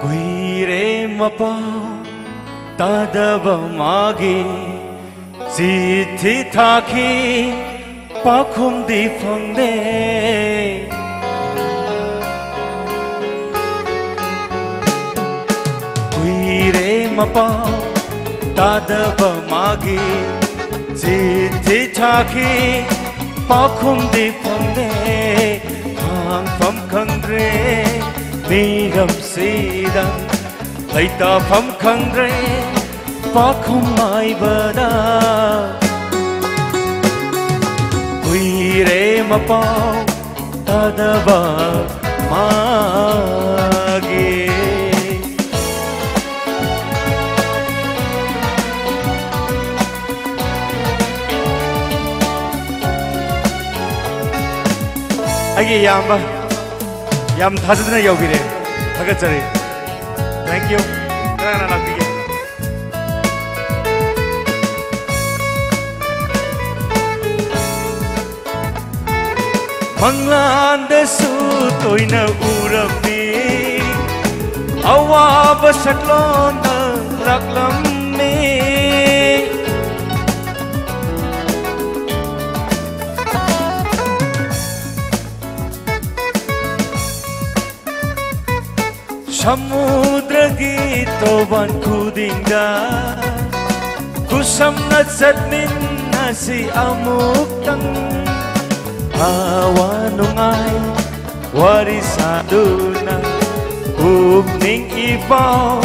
Kuire mapao tadava magi Chithi thaki pakhum di phangde Kuire mapao tadava magi Chithi thaki pakhum di phangde Khang pham khangre Miram Sidan Laita Pham Khangre Pakhum Mai Bada Kuire Mapao Tadava Magi Agi Yamba Yam Thazadna Yogire Thagachari Thank you Rana Napige Manglan desu toina urami Awaba saklona raklamme Samudra gito ban kudinga Kusam na sadmin na si amuktang Hawa nungay warisaduna Hugning ibaw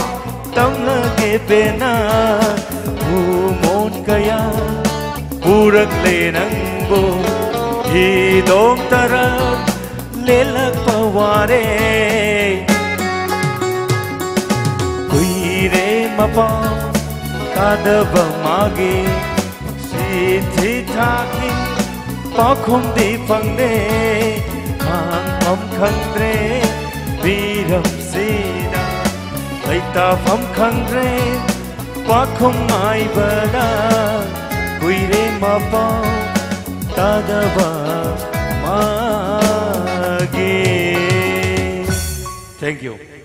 tam nagipena Umon kaya burak lenang bo Hidong tarap lelak paware Kuire mapao tadava magi Chithi thaki pakhum di phangde Khang pham khangre Viram Sida Laita pham khangre pakhum mai bada Kuire mapao tadava magi Thank you.